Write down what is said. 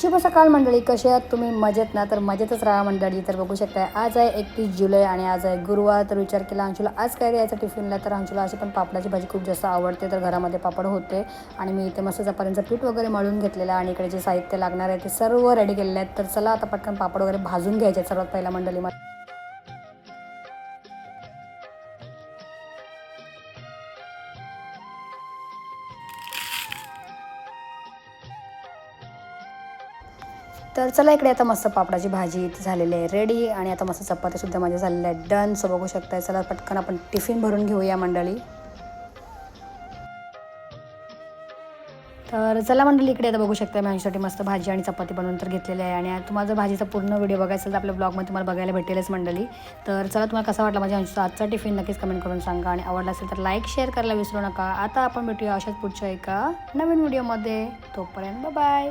शुभ सकाळ मंडळी, कसे आहात तुम्ही? मजेत ना? तर मजेतच राहा मंडळी. तर बघू शकता आज आहे 31 जुलै आणि आज आहे गुरुवार. तर विचार केला अंशूला आज काय द्यायचं टिफिनला. तर अंशूला अशी पण पापडाची भाजी खूप जास्त आवडते. तर घरामध्ये पापड होते आणि मी इथे मस्त चपात्यांचं पीठ वगैरे मळून घेतलेलं आहे आणि इकडे जे साहित्य लागणार आहे ते सर्व रेडी केलेले आहेत. तर चला आता पटकन पापड वगैरे भाजून घ्यायचे सर्वात पहिला मंडळी. तर चला इकडे आता मस्त पापडाची भाजी झालेली आहे रेडी आणि आता मस्त चपात्यासुद्धा माझ्या झालेल्या आहेत डन. सो बघू शकताय. चला पटकन आपण टिफिन भरून घेऊया मंडळी. तर चला मंडळी इकडे आता बघू शकता माझ्यासाठी मस्त भाजी आणि चपाती बनवून तर घेतलेली आहे आणि तुम्हाला जर भाजीचा पूर्ण व्हिडिओ बघायचा असेल तर आपल्या ब्लॉगमध्ये तुम्हाला बघायला भेटेलच मंडळी. तर चला तुम्हाला कसा वाटला माझ्या आजचा टिफिन नक्कीच कमेंट करून सांगा आणि आवडला असेल तर लाईक शेअर करायला विसरू नका. आता आपण भेटूया अशाच पुढच्या एका नवीन व्हिडिओमध्ये. तोपर्यंत बाय.